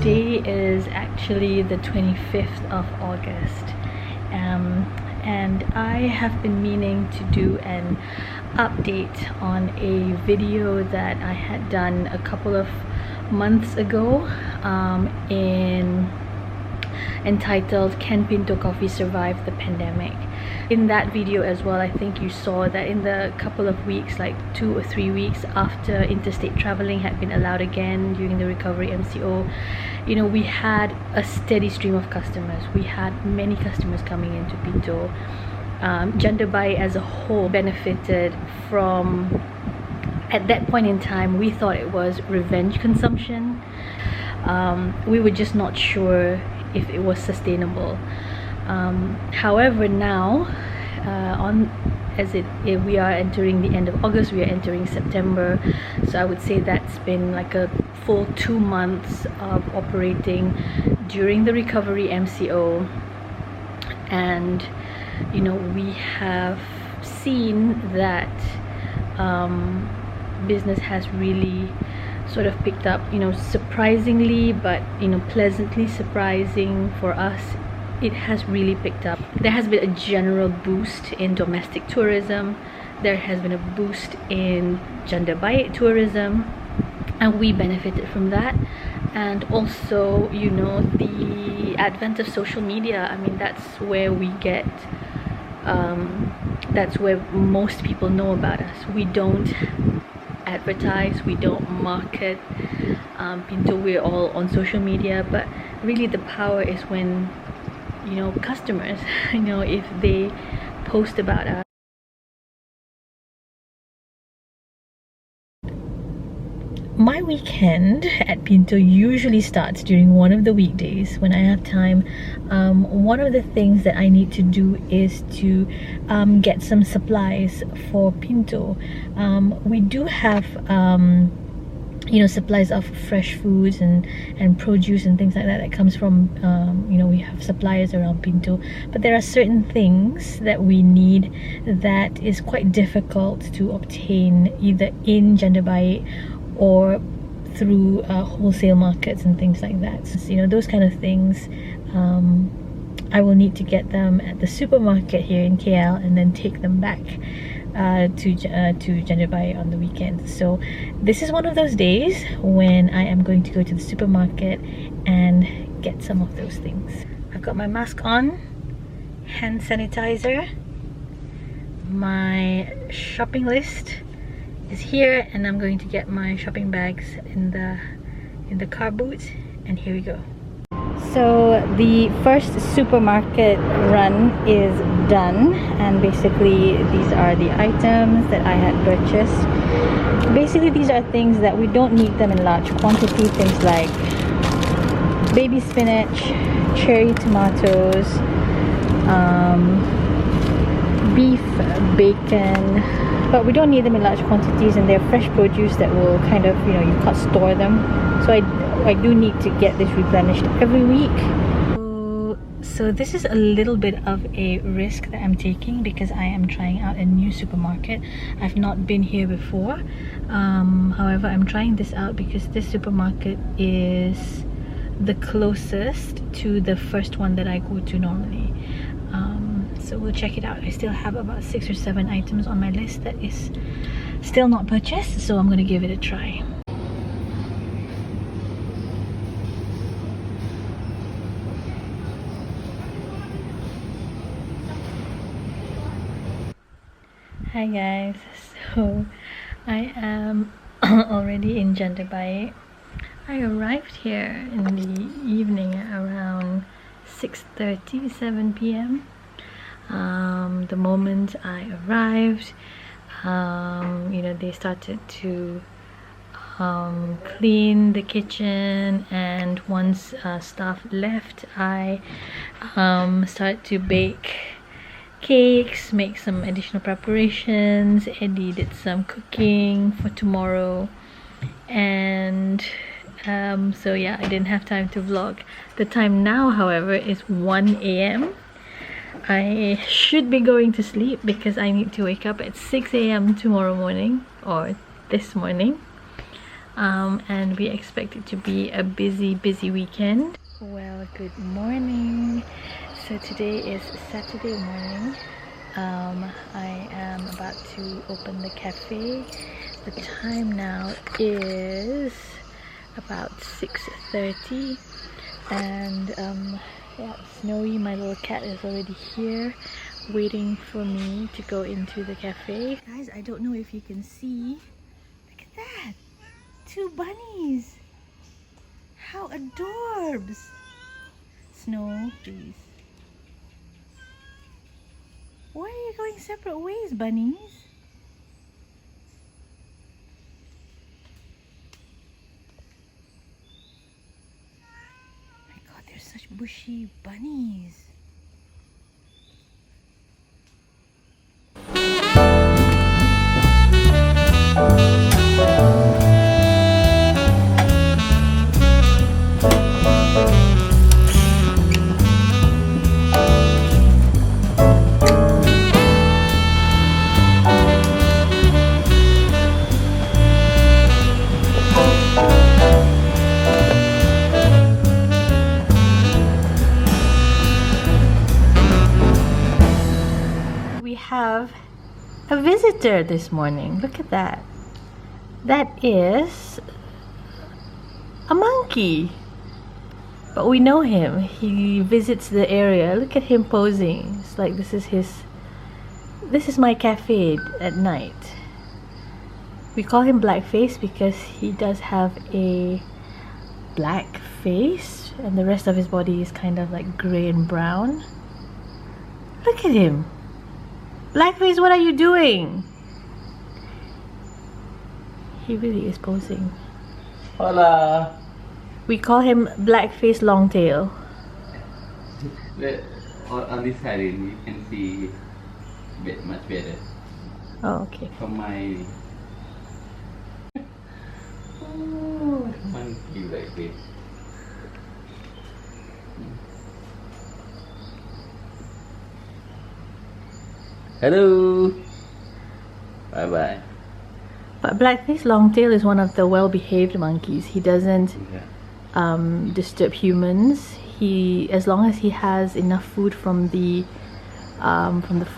today is actually the 25th of August, and I have been meaning to do an update on a video that I had done a couple of months ago entitled "Can Pinto Coffee Survive the Pandemic?" In that video as well, I think you saw that in the couple of weeks, like 2 or 3 weeks after interstate traveling had been allowed again during the recovery MCO, you know, we had a steady stream of customers. We had many customers coming into Pinto. Janda Baik as a whole benefited from, at that point in time, we thought it was revenge consumption. We were just not sure if it was sustainable. However, now we are entering the end of August, we are entering September, so I would say that's been like a full 2 months of operating during the recovery MCO, and you know, we have seen that business has really sort of picked up, you know, surprisingly, but you know, pleasantly surprising for us. It has really picked up. There has been a general boost in domestic tourism. There has been a boost in Janda Baik tourism, and we benefited from that. And also, you know, the advent of social media. I mean, that's where we get that's where most people know about us. We don't advertise, we don't market Pinto. We're all on social media, but really the power is when, you know, customers, you know, if they post about us. My weekend at Pinto usually starts during one of the weekdays when I have time. One of the things that I need to do is to get some supplies for Pinto. We do have you know, supplies of fresh foods and produce and things like that that comes from you know, we have suppliers around Pinto, but there are certain things that we need that is quite difficult to obtain either in Janda Baik or through wholesale markets and things like that. So, you know, those kind of things, I will need to get them at the supermarket here in KL and then take them back to Janda Baik on the weekend. So this is one of those days when I am going to go to the supermarket and get some of those things. I've got my mask on, hand sanitizer, my shopping list is here, and I'm going to get my shopping bags in the car boot, and here we go. So the first supermarket run is done, and basically these are the items that I had purchased. Basically these are things that we don't need them in large quantity, things like baby spinach, cherry tomatoes, beef, bacon, but we don't need them in large quantities, and they're fresh produce that will kind of, you know, you can't store them. So I do need to get this replenished every week. So this is a little bit of a risk that I'm taking because I am trying out a new supermarket. I've not been here before. However, I'm trying this out because this supermarket is the closest to the first one that I go to normally. So we'll check it out. I still have about 6 or 7 items on my list that is still not purchased, so I'm gonna give it a try. Hi guys, so I am already in Janda Baik. I arrived here in the evening at around 6:30, 7 p.m. The moment I arrived, you know, they started to clean the kitchen, and once staff left, I started to bake cakes, make some additional preparations. Eddie did some cooking for tomorrow, and so yeah, I didn't have time to vlog. The time now, however, is 1 a.m. I should be going to sleep because I need to wake up at 6 a.m. tomorrow morning, or this morning. and we expect it to be a busy weekend. Well, good morning. So today is Saturday morning. I am about to open the cafe. The time now is about 6:30, and yeah, Snowy, my little cat, is already here waiting for me to go into the cafe. Guys, I don't know if you can see. Look at that! 2 bunnies! How adorbs! Snow, please. Why are you going separate ways, bunnies? My god, they're such bushy bunnies. We have a visitor this morning. Look at that. That is a monkey. But we know him. He visits the area. Look at him posing. It's like this is my cafe at night. We call him Blackface because he does have a black face and the rest of his body is kind of like grey and brown. Look at him. Blackface, what are you doing? He really is posing. Hola. We call him Blackface Longtail. On this side, you can see much better. Oh, okay. From my monkey like this. Hello. Bye bye. But Blackface Longtail is one of the well-behaved monkeys. He doesn't disturb humans. As long as he has enough food from the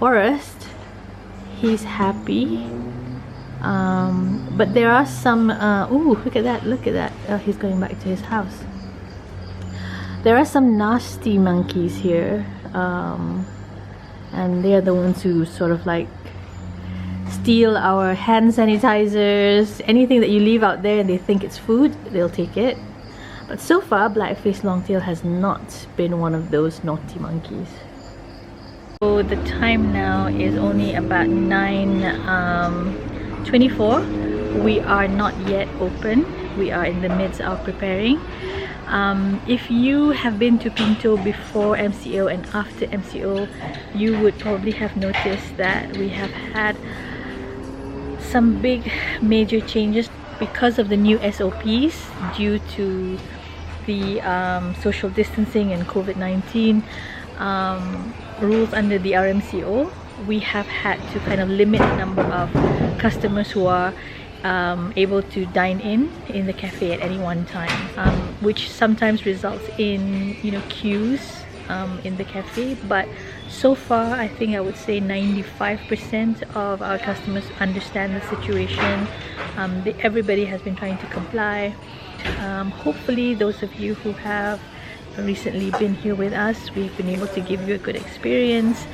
forest, he's happy. But there are some. Ooh, look at that! Look at that! Oh, he's going back to his house. There are some nasty monkeys here, and they are the ones who sort of like steal our hand sanitizers. Anything that you leave out there and they think it's food, they'll take it. But so far, Blackface Longtail has not been one of those naughty monkeys. So the time now is only about 9:24. We are not yet open. We are in the midst of preparing. If you have been to Pinto before MCO and after MCO, you would probably have noticed that we have had some big major changes because of the new SOPs due to the social distancing and COVID-19 rules under the RMCO. We have had to kind of limit the number of customers who are able to dine in the cafe at any one time, which sometimes results in queues in the cafe. But so far, I think I would say 95% of our customers understand the situation. Everybody has been trying to comply. Hopefully those of you who have recently been here with us, we've been able to give you a good experience.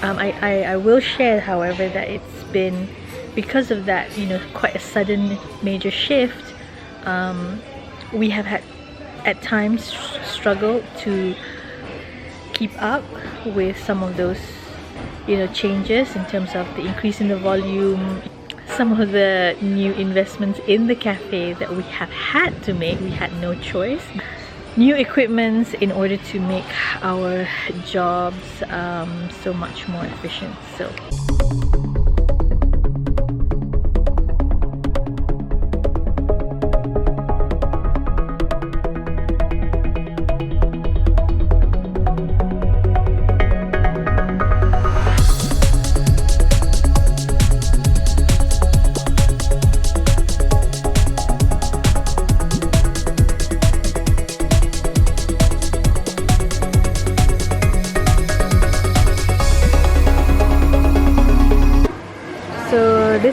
I will share, however, that it's been, because of that, quite a sudden major shift. We have had at times struggled to keep up with some of those changes in terms of the increase in the volume, some of the new investments in the cafe that we have had to make. We had no choice. New equipments in order to make our jobs so much more efficient. So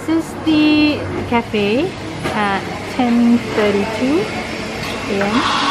This is the cafe at 10:32 a.m.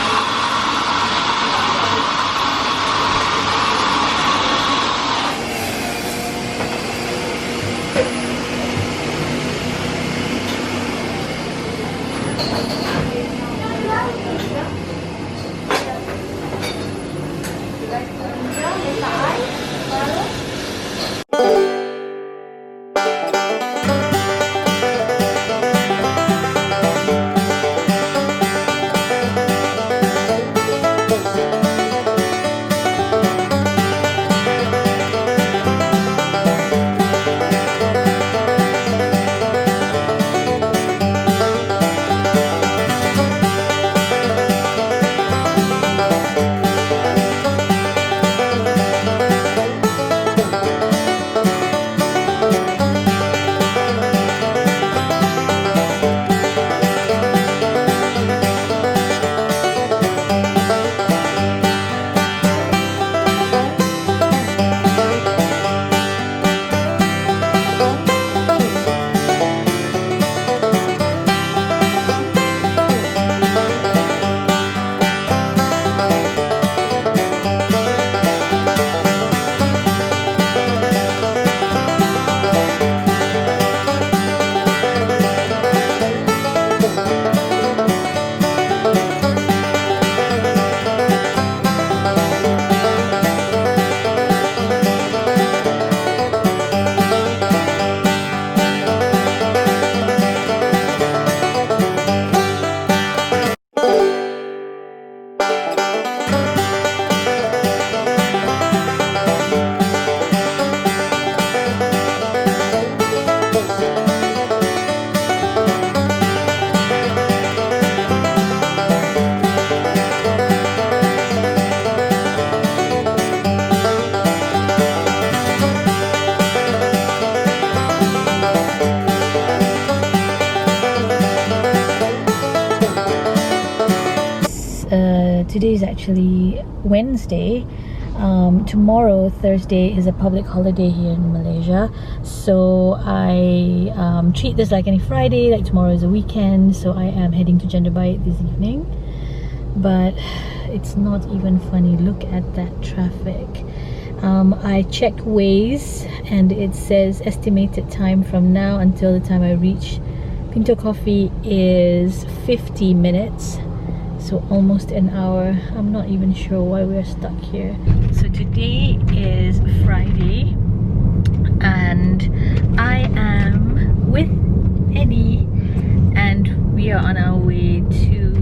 Today is actually Wednesday. Tomorrow, Thursday, is a public holiday here in Malaysia, so I treat this like any Friday, like tomorrow is a weekend, so I am heading to Janda Baik this evening. But it's not even funny, look at that traffic. I checked Waze and it says estimated time from now until the time I reach Pinto Coffee is 50 minutes. So almost an hour. I'm not even sure why we're stuck here. So today is Friday and I am with Eddie and we are on our way to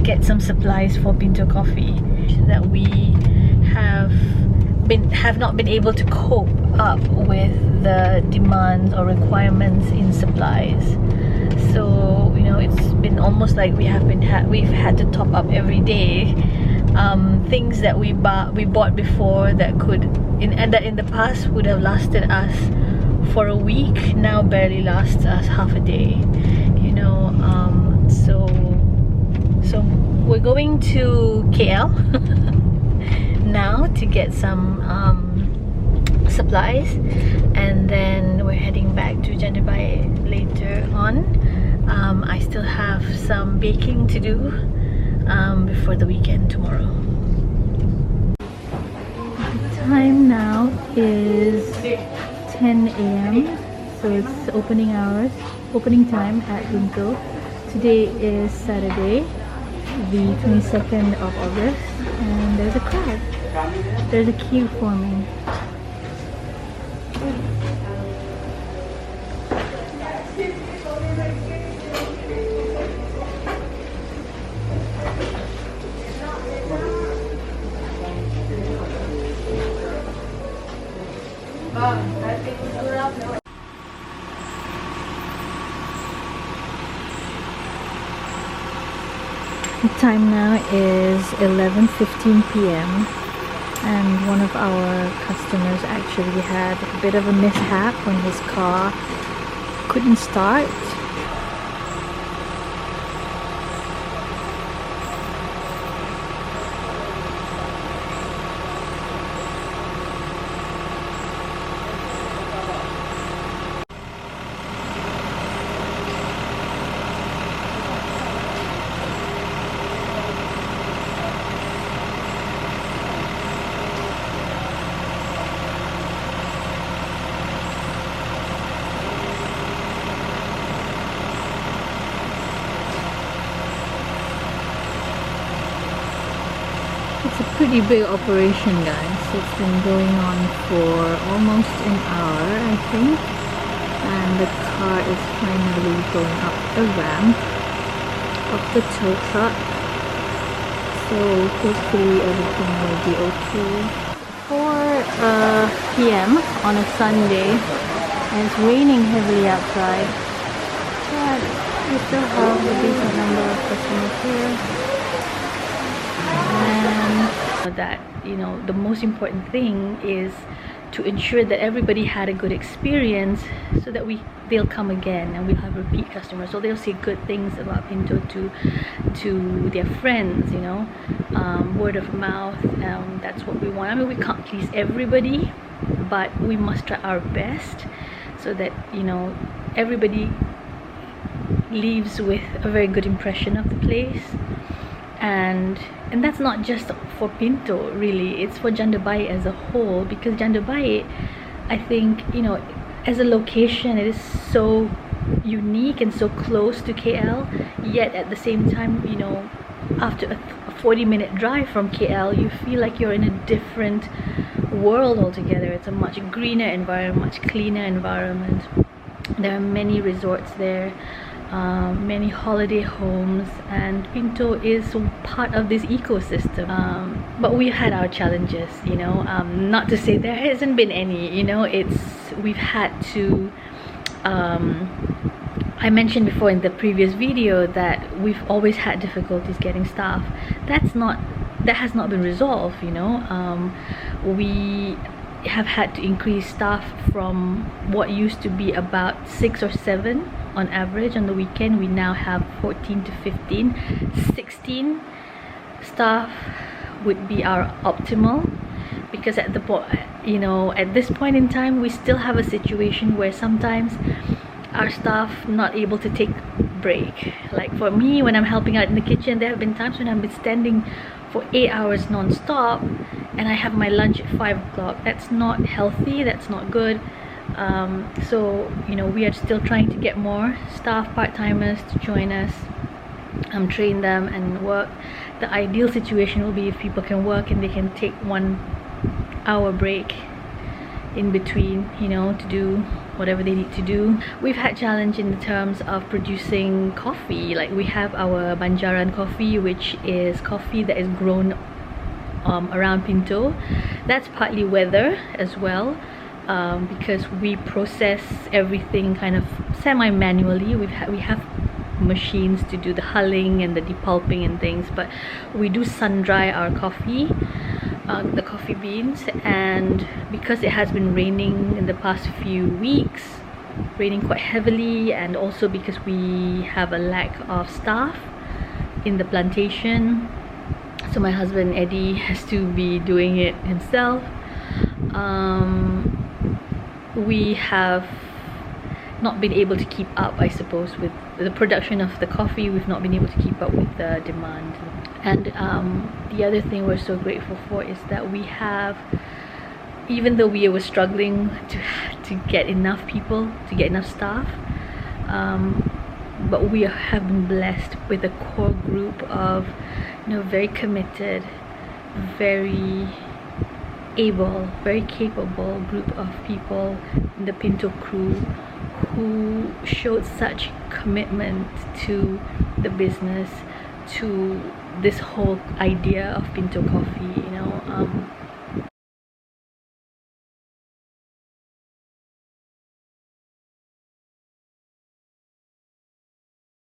get some supplies for Pinto Coffee that we have not been able to cope up with the demands or requirements in supplies. So you know, it's been almost like we've had to top up every day. Things that we bought before that could that in the past would have lasted us for a week now barely lasts us half a day. You know, so we're going to KL now to get some supplies, and then we're heading back to Janda Baik later on. I still have some baking to do before the weekend tomorrow. The time now is 10 a.m. so it's opening time at Pinto. Today is Saturday, the 22nd of August, and there's a crowd. There's a queue forming. The time now is 11:15 p.m. and one of our customers actually had a bit of a mishap when his car couldn't start. Pretty big operation, guys. It's been going on for almost an hour, I think, and the car is finally going up the ramp of the tow truck, so hopefully everything will be okay. 4 p.m. on a Sunday, and it's raining heavily outside, but we still have a decent number of customers here. And that, you know, the most important thing is to ensure that everybody had a good experience, so that they'll come again and we'll have repeat customers, so they'll say good things about Pinto to their friends, you know. Word of mouth, that's what we want. I mean, we can't please everybody, but we must try our best so that, you know, everybody leaves with a very good impression of the place. And that's not just for Pinto, really, it's for Janda Baik as a whole, because Janda Baik, I think, you know, as a location, it is so unique and so close to KL, yet at the same time, you know, after a 40-minute drive from KL, you feel like you're in a different world altogether. It's a much greener environment, much cleaner environment. There are many resorts there, many holiday homes, and Pinto is part of this ecosystem. But we've had our challenges, you know. Not to say there hasn't been any, you know. We've had to I mentioned before in the previous video that we've always had difficulties getting staff. That has not been resolved, you know. We have had to increase staff from what used to be about 6 or 7 on average on the weekend. We now have 14 to 15. 16 staff would be our optimal, because at this point in time, we still have a situation where sometimes our staff not able to take break. Like for me, when I'm helping out in the kitchen, there have been times when I've been standing for 8 hours non-stop, and I have my lunch at 5 o'clock. That's not healthy, that's not good. So, you know, we are still trying to get more staff, part-timers, to join us, train them and work. The ideal situation will be if people can work and they can take 1 hour break in between, you know, to do whatever they need to do. We've had challenge in the terms of producing coffee. Like, we have our Banjaran coffee, which is coffee that is grown around Pinto. That's partly weather as well, because we process everything kind of semi-manually. We have machines to do the hulling and the depulping and things, but we do sun dry our coffee, the coffee beans. And because it has been raining in the past few weeks, raining quite heavily, and also because we have a lack of staff in the plantation, so my husband Eddie has to be doing it himself. We have not been able to keep up, I suppose, with the production of the coffee. We've not been able to keep up with the demand. And the other thing we're so grateful for is that we have, even though we were struggling to get enough people, to get enough staff, but we have been blessed with a core group of, you know, very committed, very able, very capable group of people in the Pinto crew, who showed such commitment to the business, to this whole idea of Pinto Coffee. You know,